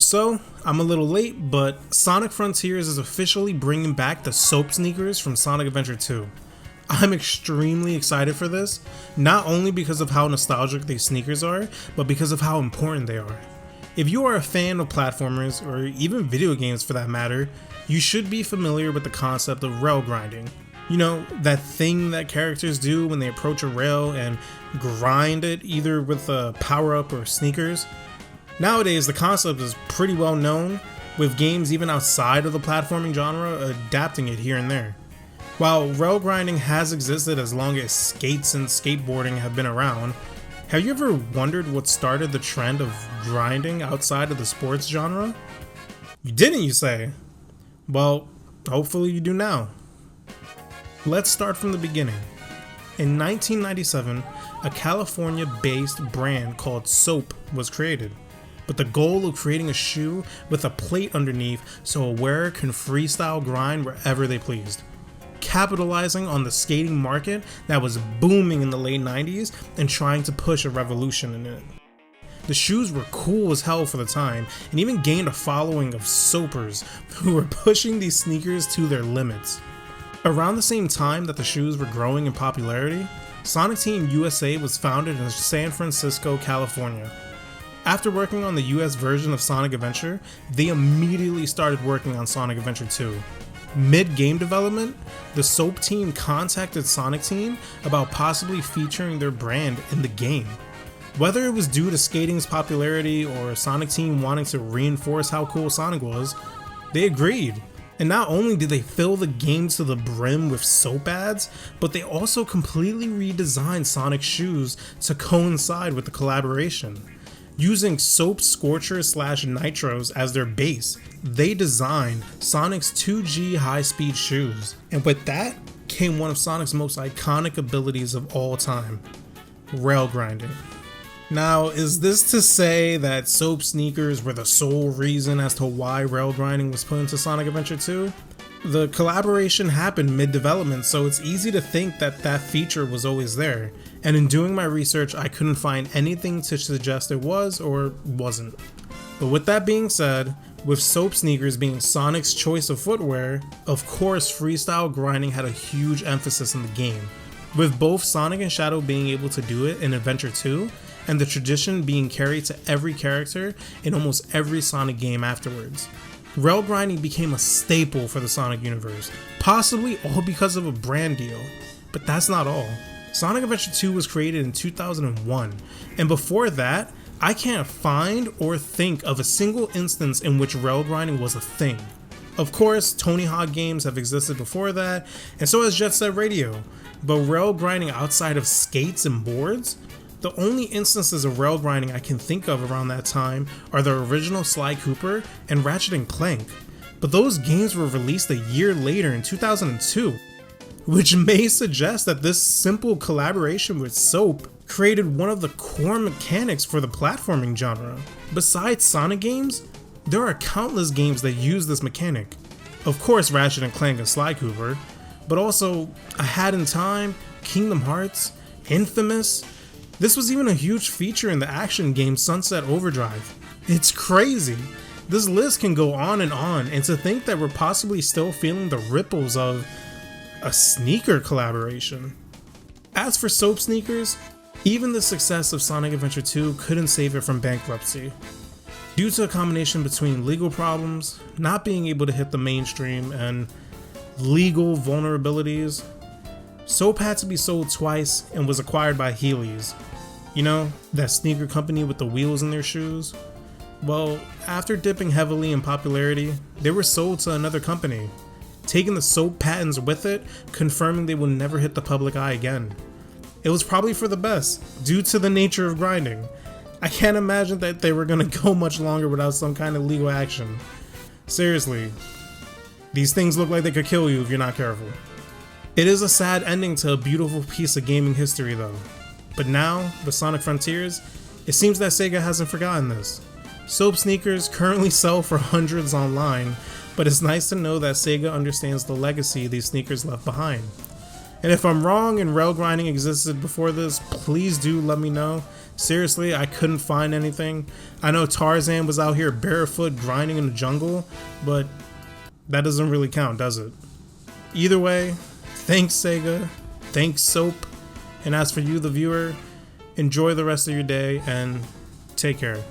So, I'm a little late, but Sonic Frontiers is officially bringing back the soap sneakers from Sonic Adventure 2. I'm extremely excited for this, not only because of how nostalgic these sneakers are, but because of how important they are. If you are a fan of platformers, or even video games for that matter, you should be familiar with the concept of rail grinding. You know, that thing that characters do when they approach a rail and grind it either with a power-up or sneakers. Nowadays, the concept is pretty well known, with games even outside of the platforming genre adapting it here and there. While rail grinding has existed as long as skates and skateboarding have been around, have you ever wondered what started the trend of grinding outside of the sports genre? You didn't, you say? Well, hopefully you do now. Let's start from the beginning. In 1997, a California-based brand called Soap was created, with the goal of creating a shoe with a plate underneath so a wearer can freestyle grind wherever they pleased, capitalizing on the skating market that was booming in the late 90s and trying to push a revolution in it. The shoes were cool as hell for the time and even gained a following of soapers who were pushing these sneakers to their limits. Around the same time that the shoes were growing in popularity, Sonic Team USA was founded in San Francisco, California. After working on the US version of Sonic Adventure, they immediately started working on Sonic Adventure 2. Mid-game development, the Soap team contacted Sonic Team about possibly featuring their brand in the game. Whether it was due to skating's popularity or Sonic Team wanting to reinforce how cool Sonic was, they agreed. And not only did they fill the game to the brim with soap ads, but they also completely redesigned Sonic's shoes to coincide with the collaboration. Using Soap Scorchers / Nitros as their base, they designed Sonic's 2G high-speed shoes. And with that came one of Sonic's most iconic abilities of all time, rail grinding. Now, is this to say that Soap sneakers were the sole reason as to why rail grinding was put into Sonic Adventure 2? The collaboration happened mid-development, so it's easy to think that that feature was always there, and in doing my research I couldn't find anything to suggest it was or wasn't. But with that being said, with Soap sneakers being Sonic's choice of footwear, of course freestyle grinding had a huge emphasis in the game, with both Sonic and Shadow being able to do it in Adventure 2, and the tradition being carried to every character in almost every Sonic game afterwards. Rail grinding became a staple for the Sonic universe, possibly all because of a brand deal. But that's not all. Sonic Adventure 2 was created in 2001, and before that, I can't find or think of a single instance in which rail grinding was a thing. Of course, Tony Hawk games have existed before that, and so has Jet Set Radio, but rail grinding outside of skates and boards? The only instances of rail grinding I can think of around that time are the original Sly Cooper and Ratchet & Clank, but those games were released a year later in 2002, which may suggest that this simple collaboration with Soap created one of the core mechanics for the platforming genre. Besides Sonic games, there are countless games that use this mechanic. Of course Ratchet & Clank and Sly Cooper, but also A Hat in Time, Kingdom Hearts, Infamous. This was even a huge feature in the action game Sunset Overdrive. It's crazy. This list can go on, and to think that we're possibly still feeling the ripples of a sneaker collaboration. As for Soap sneakers, even the success of Sonic Adventure 2 couldn't save it from bankruptcy. Due to a combination between legal problems, not being able to hit the mainstream, and legal vulnerabilities, Soap had to be sold twice and was acquired by Heelys. You know, that sneaker company with the wheels in their shoes? Well, after dipping heavily in popularity, they were sold to another company, taking the Soap patents with it, confirming they would never hit the public eye again. It was probably for the best, due to the nature of grinding. I can't imagine that they were gonna go much longer without some kind of legal action. Seriously, these things look like they could kill you if you're not careful. It is a sad ending to a beautiful piece of gaming history though. But now, with Sonic Frontiers, it seems that Sega hasn't forgotten this. Soap sneakers currently sell for hundreds online, but it's nice to know that Sega understands the legacy these sneakers left behind. And if I'm wrong and rail grinding existed before this, please do let me know. Seriously, I couldn't find anything. I know Tarzan was out here barefoot grinding in the jungle, but that doesn't really count, does it? Either way, thanks Sega, thanks Soap, and as for you, the viewer, enjoy the rest of your day and take care.